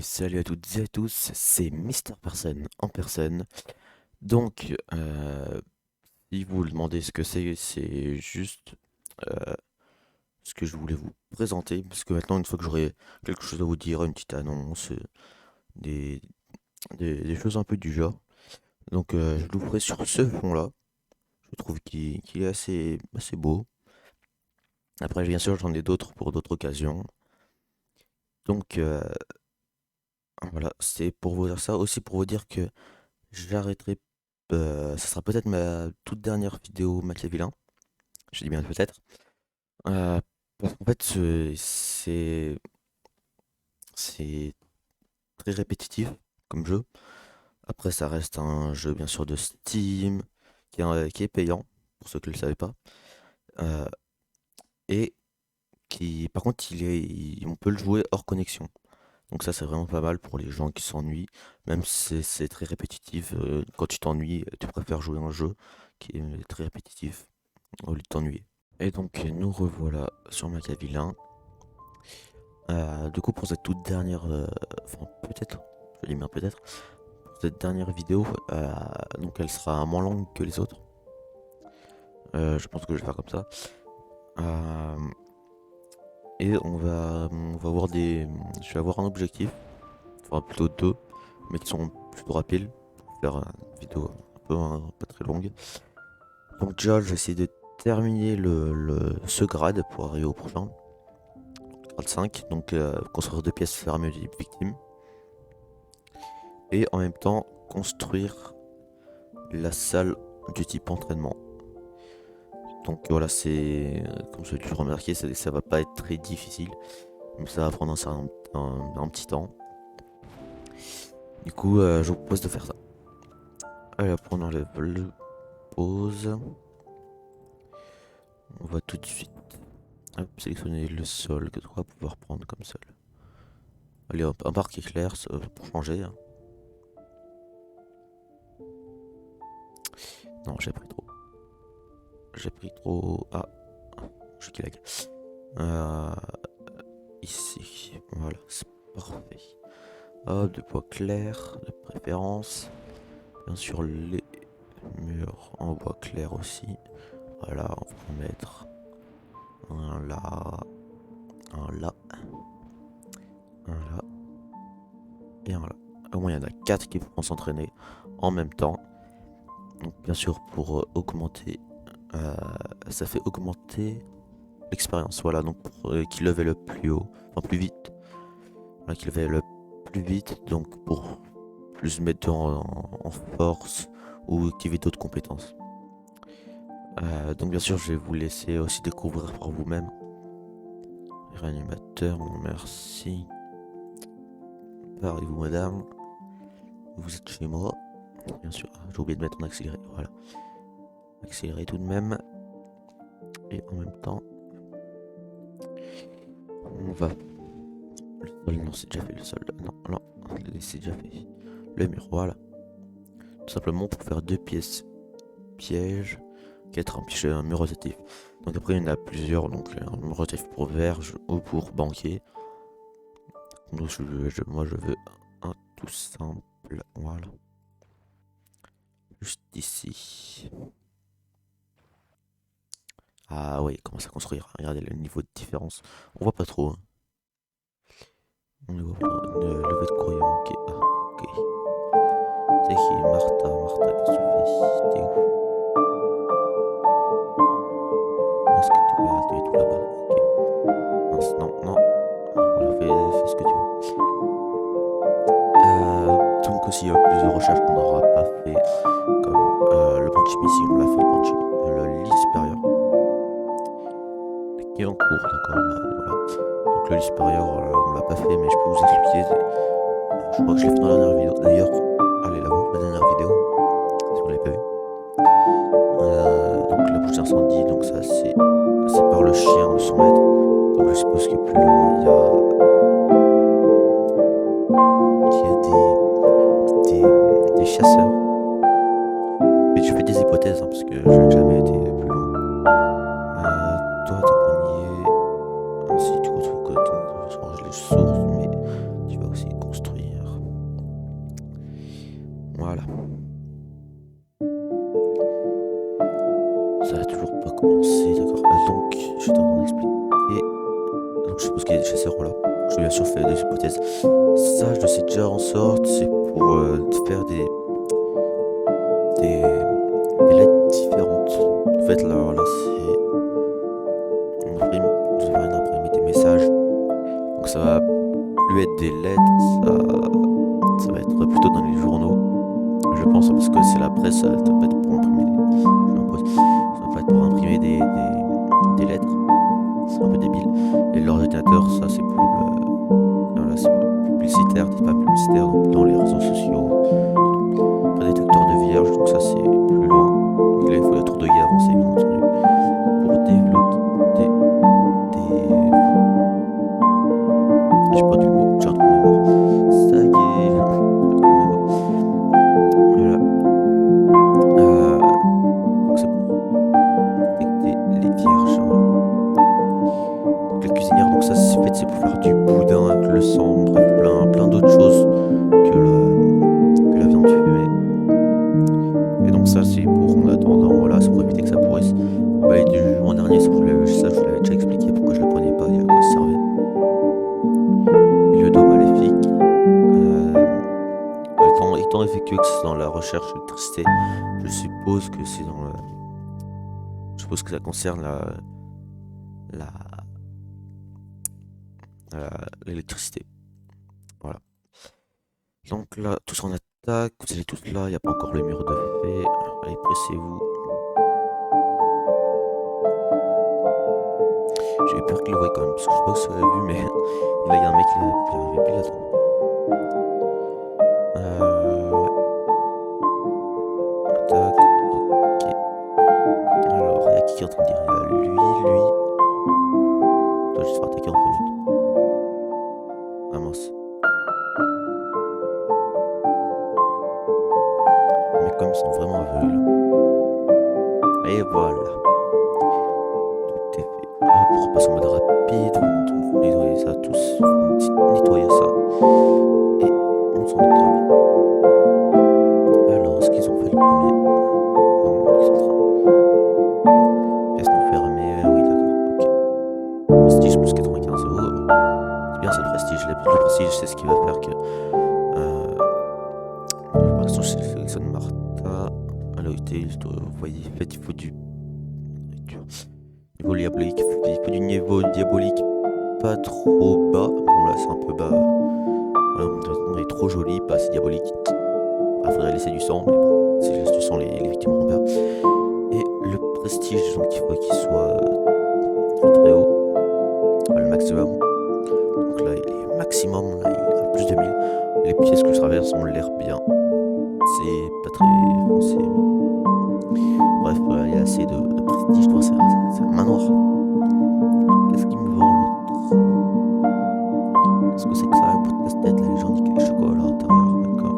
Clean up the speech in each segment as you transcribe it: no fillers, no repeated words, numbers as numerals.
Salut à toutes et à tous, c'est Mister Person en personne. Donc, si vous vous demandez ce que c'est juste ce que je voulais vous présenter, parce que maintenant, une fois que j'aurai quelque chose à vous dire, une petite annonce, des, des choses un peu du genre, donc je l'ouvrais sur ce fond-là. Je trouve qu'il est assez beau. Après, bien sûr, j'en ai d'autres pour d'autres occasions. Donc, voilà, c'est pour vous dire ça, aussi pour vous dire que j'arrêterai. Ça sera peut-être ma toute dernière vidéo Machiavelin. Je dis bien peut-être. Euh, Parce qu'en fait, c'est très répétitif comme jeu. Après, ça reste un jeu bien sûr de Steam qui est payant pour ceux qui ne le savaient pas. Euh, et qui, par contre, on peut le jouer hors connexion. Donc ça, c'est vraiment pas mal pour les gens qui s'ennuient. Même si c'est très répétitif. Quand tu t'ennuies, tu préfères jouer un jeu qui est très répétitif au lieu de t'ennuyer. Et donc nous revoilà sur Machiavelin. Du coup pour cette toute dernière, enfin peut-être, je dis bien peut-être, pour cette dernière vidéo, donc elle sera moins longue que les autres. Je pense que je vais faire comme ça. Euh, et on va avoir je vais avoir un objectif, enfin plutôt deux, mais qui sont plutôt rapides pour faire une vidéo pas très longue. Donc déjà je vais essayer de terminer ce grade pour arriver au prochain. 5, donc construire deux pièces fermées victimes. Et en même temps, construire la salle du type entraînement. Donc voilà, comme je l'ai toujours remarqué, ça va pas être très difficile, mais ça va prendre un petit temps. Du coup, je vous propose de faire ça. Allez, hop, on enlève le pause. On va tout de suite sélectionner le sol que tu vas pouvoir prendre comme sol. Allez, hop, un parc éclair pour changer. Hein. Non, j'ai pris trop. J'ai pris trop. Ah, je suis lag. Euh, Ici, voilà, c'est parfait. Hop, de bois clair, de préférence. Bien sûr, les murs en bois clair aussi. Voilà, on va en mettre un là, un là, un là et un là. Au moins, il y en a 4 qui vont s'entraîner en même temps. Donc, bien sûr, pour augmenter, euh, ça fait augmenter l'expérience. Voilà, donc pour qui level up plus haut, enfin plus vite. Voilà, qui level up plus vite, donc pour plus mettre en force ou activer d'autres compétences. Donc bien sûr, je vais vous laisser aussi découvrir par vous-même. Réanimateur, merci. Parlez-vous, madame. Vous êtes chez moi. Bien sûr, j'ai oublié de mettre en accéléré. Voilà. Accéléré tout de même. Et en même temps, on va... Le sol, non, c'est déjà fait le sol. Non, non, c'est déjà fait. Le mur, voilà. Tout simplement pour faire deux pièces pièges. Qui est un mur rotatif. Donc après, il y en a plusieurs. Donc un mur rotatif pour verge ou pour banquier. Donc moi, je veux un tout simple. Voilà. Juste ici. Ah ouais, il commence à construire. Regardez le niveau de différence. On voit pas trop. Hein. On ne voit pas. Une levée de courrier manqué. Ah, ok. C'est qui Martha, Martha, qu'est-ce que tu fais? T'es où? Où est-ce que tu es? Ah, tu es tout là-bas. Ok. Mince, non, non. Voilà, fais ce que tu veux. Donc aussi, il y a plus de recherches qu'on n'aura pas fait. Comme le branch ici, on l'a fait, le lit supérieur. Qui est en cours, d'accord, bah, voilà. Donc le lit supérieur, on l'a pas fait, mais je peux vous expliquer. Je crois que je l'ai fait dans la dernière vidéo. D'ailleurs, allez la voir, la dernière vidéo, si vous l'avez pas vu. Donc la bouche d'incendie, donc ça c'est par le chien de son maître. Donc je suppose que plus loin, il y a des chasseurs. Mais je fais des hypothèses, hein, parce que je n'ai jamais été plus loin. Toi, tant qu'on y est, ainsi tu retrouves que tu changes les sources, mais tu vas aussi construire. Ça a toujours pas commencé, d'accord. Donc, je suis en train d'expliquer. Donc, je suppose qu'il y a des chasseurs, voilà. Je bien sûr fait des hypothèses. Ça, je le sais déjà en sorte, c'est pour faire des lettres différentes. En fait, là, c'est. On imprime, nous devons imprimer des messages. Donc, ça va plus être des lettres, ça va être plutôt dans les journaux. Je pense, parce que c'est la presse, ça va pas être pour imprimer. Je m'impose. Ça va pas être pour imprimer des lettres. C'est un peu débile. Et l'ordinateur, ça, c'est pour le. Voilà, c'est publicitaire, des pas publicitaires dans les réseaux sociaux. Pas détecteur de vierge, donc ça, c'est plus loin. Donc là, il faut la tour de guet avancée, bien entendu. Pour débloquer des. J'ai perdu le mot, j'ai un trou de mémoire. Ça y est, j'ai un trou de mémoire. Voilà. Donc c'est pour détecter les vierges. Voilà. Donc la cuisinière, donc ça c'est fait, c'est pour faire du boudin avec le sang, bref, plein d'autres choses que la viande fumée. Et donc ça c'est pour en attendant, voilà, c'est pour éviter que ça pourrisse. Le balai du jugement dernier, ça je vous l'avais déjà expliqué pourquoi je le prenais pas et à quoi ça servait. Et le dos maléfique. Étant effectué que c'est dans la recherche d'électricité, je suppose que c'est dans le. Je suppose que ça concerne la, l'électricité. Voilà. Donc là, tous en attaque, vous allez tous là, il n'y a pas encore le mur de fée. Allez, pressez-vous. J'ai eu peur qu'il le voie quand même, parce que je sais pas si vous avez vu, mais là, il y a un mec qui arrivé pile là-dedans. Attaque, ok. Alors, il y a qui est en train de dire? Il y a lui. Toi, je vais se faire attaquer en premier. Ah mince. Les mecs, comme ils sont vraiment aveugles. Et voilà. Tout est fait. Hop, on repasse en mode rapide. Vous nettoyez ça tous. Vous nettoyez ça. Et on s'en doutera bien. Alors, est-ce qu'ils ont fait le premier? Non, ils sont en train. Pièce non fermée. Oui, d'accord. Ok. Prestige plus 95 euros. C'est bien, c'est le prestige. Le prestige, c'est ce qui va faire que. Par exemple, je sélectionne Martha. À la hauteur, vous voyez, en fait, il faut du. Niveau diabolique, il faut du niveau diabolique pas trop bas. Bon, là, c'est un peu bas. Voilà, on est trop joli, pas assez diabolique. Il faudrait laisser du sang, mais bon, si je laisse du sang, les victimes auront peur. Et le prestige, donc il faut qu'il soit très haut. Le maximum. Donc là, il est maximum, là, il est à plus de 1000. Les pièces que je traverse ont l'air bien. C'est pas très foncé, mais. Bref, il y a assez de prestige. C'est un manoir. Qu'est-ce qui me vend l'autre? Est-ce que c'est que ça? Un bout de casse-tête, là, les gens disent qu'il y a du chocolat à l'intérieur, d'accord.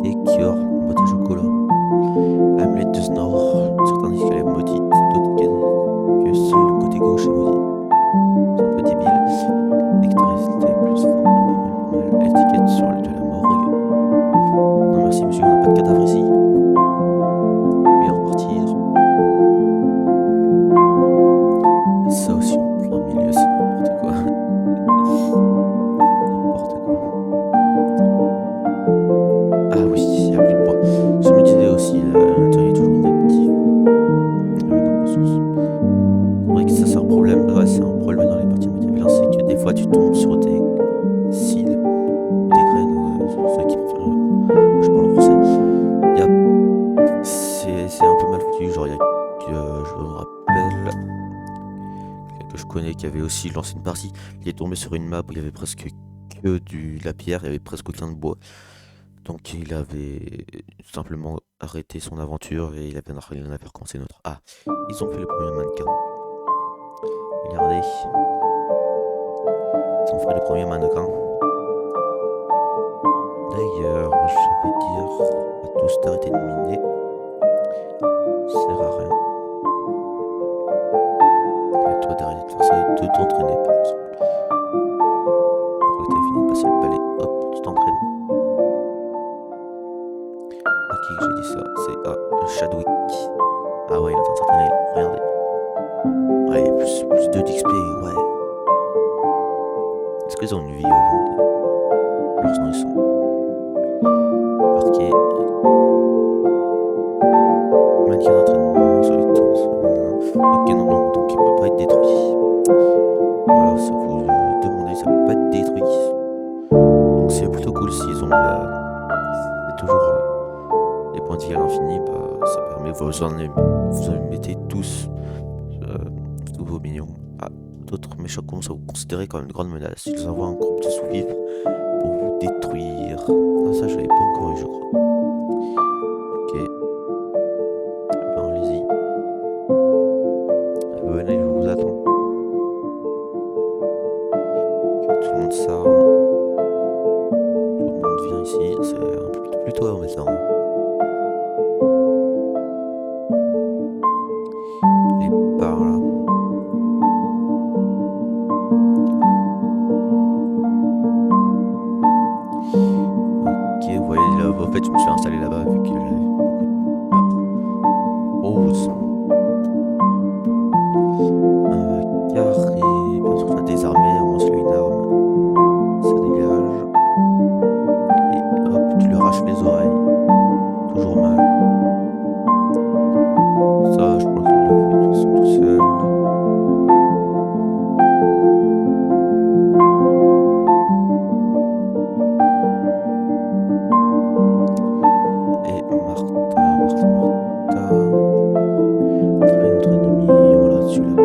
Des Kior, une boîte à chocolat. Amulet de Snor, certains disent qu'elle est maudite, d'autres que seul le côté gauche est maudit. C'est un peu débile. Nectarité plus fin, pas mal. Étiquette sur le de la morgue. Non merci monsieur, on n'a pas de cadavre ici. Et repartir. Ça aussi en plein milieu, c'est n'importe quoi. N'importe quoi. Ah oui, il n'y a plus de bois. Je me disais aussi, l'intérieur est toujours inactif. Dans les ressources. C'est vrai que ça c'est un problème. Ouais, c'est un problème dans les parties Machiavelliens, c'est que des fois tu tombes sur des seeds, des graines, sur ceux qui préfèrent. Je parle en français. C'est un peu mal foutu. Genre, il y a je me rappelle que je connais qui avait aussi lancé une partie. Il est tombé sur une map où il y avait presque que de la pierre, il y avait presque aucun de bois. Donc il avait tout simplement arrêté son aventure et il en avait recommencé une autre. Ah, ils ont fait le premier mannequin. Regardez. Ils ont fait le premier mannequin. D'ailleurs, je vais dire à tous d'arrêter de miner. Ça sert à rien. Et toi d'arrêter de faire ça et de t'entraîner par exemple. Une fois que t'as fini de passer le balai, hop, tu t'entraînes. qui que j'ai dit ça? C'est Chadwick. Ah ouais, il est en train de s'entraîner, regardez. Ouais, plus 2 d'XP, ouais. Est-ce qu'ils ont une vie au fond? Alors sinon ils sont marqués. Maintien d'entraînement, solitude. Ok, non, donc il peut pas être détruit. Voilà, si vous demandez, ça peut pas être détruit. Donc c'est plutôt cool s'ils ont c'est toujours des points de vie à l'infini, bah ça permet, vous en mettez tous vos minions. Ah, d'autres méchants commencent à vous considérer comme une grande menace. Ils envoient un groupe de sous-vivre pour vous détruire. Ah, ça je l'avais pas encore eu, je crois. Ok. Ben allez-y. Venez, je vous attends. Ok, tout le monde s'arme. Tout le monde vient ici. C'est un peu plus tôt en même temps. Allez, par là. Ok, vous voyez là, en fait je me suis installé là-bas vu que j'avais rose. Carré, bien sûr, ça désarmé, au moins c'est une arme. Ça dégage. Et hop, tu lui arraches les oreilles. Toujours mal. Ça, je crois qu'il le fait de toute façon tout seul. Et Martha. Très notre ennemi. Voilà, celui-là.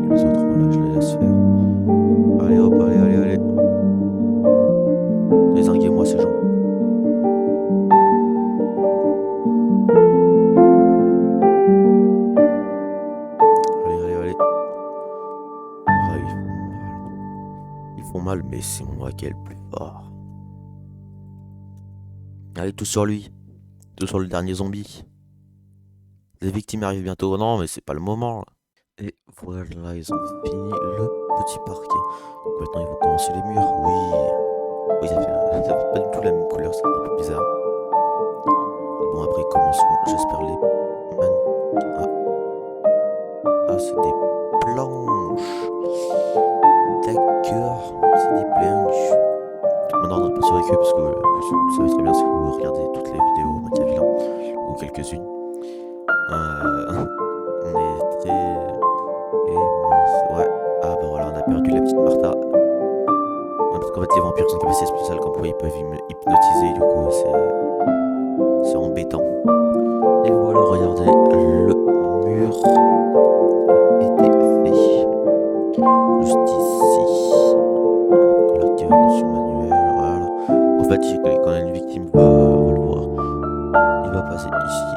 Les autres, voilà, je les laisse faire. Allez, hop, allez. Désinguez-moi ces gens. Allez. Ah, ils font mal. Ils font mal, mais c'est moi qui est le plus fort. Allez, tout sur lui. Tout sur le dernier zombie. Les victimes arrivent bientôt. Non, mais c'est pas le moment. Là. Et voilà, ils ont fini le petit parquet. Donc maintenant, ils vont commencer les murs. Oui, ça fait pas du tout la même couleur, c'est un peu bizarre. Bon, après, ils commenceront, j'espère, les Ah, c'est des planches. D'accord, c'est des planches. Maintenant, on n'a pas survécu parce que vous savez très bien si vous regardez toutes les vidéos Minecraft Villain ou quelques-unes. On est très. Ouais. Ah, bah voilà, on a perdu la petite Martha. Ouais, parce qu'en fait, les vampires sont capacités spéciales, comme quoi ils peuvent hypnotiser, du coup, c'est embêtant. Et voilà, regardez, le mur était fait. Juste ici. Donc, l'activation manuelle, voilà. En fait, quand une victime va le voir, il va passer ici.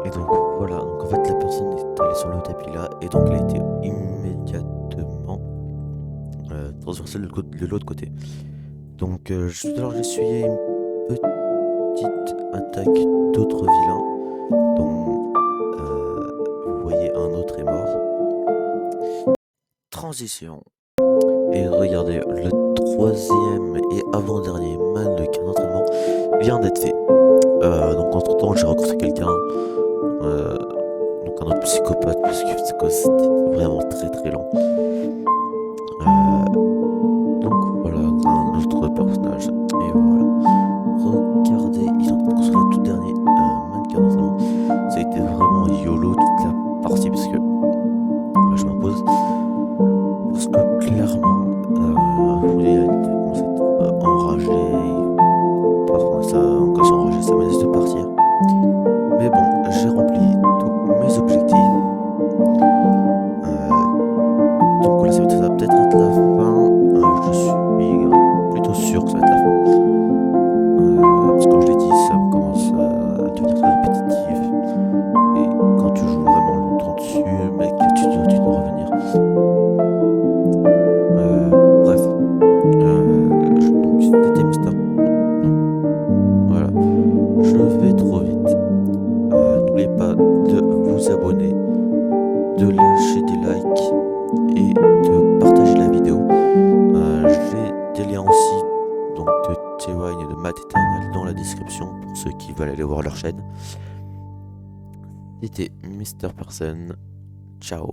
Et donc, voilà. Donc, en fait, la personne est allée sur le tapis là, et donc, elle a été immédiatement transversée de l'autre côté. Donc, juste alors, j'ai essuyé une petite attaque d'autres vilains, dont vous voyez un autre est mort. Transition. Et regardez, le troisième et avant-dernier mannequin d'entraînement vient d'être fait. Donc entre temps j'ai rencontré quelqu'un, donc un autre psychopathe, parce que c'était vraiment très lent. Donc voilà, un autre personnage. Et voilà. Regardez, ils ont construit le tout dernier mannequin d'entraînement. Ça a été vraiment YOLO toute la partie, parce que là je m'impose. Parce que clairement, vous voyez, elle commence à être enragée. Parfois, quand ils sont enragés, ça menace de partir. Mais bon, j'ai rempli tous mes objectifs. Donc là, ça va peut-être être la fin. Je suis plutôt sûr que ça va être la fin. Parce que comme je l'ai dit, ça commence à devenir très répétitif. Et quand tu joues vraiment longtemps dessus, mec, tu dois revenir. Bref. Donc c'était Mister. Non. Voilà. Je vais trop vite. N'oubliez pas de vous abonner, de lâcher des likes et de partager la vidéo. J'ai des liens aussi, donc de T-Wine et de Matt Eternal dans la description. ceux qui veulent aller voir leur chaîne. C'était Mister Person. Ciao.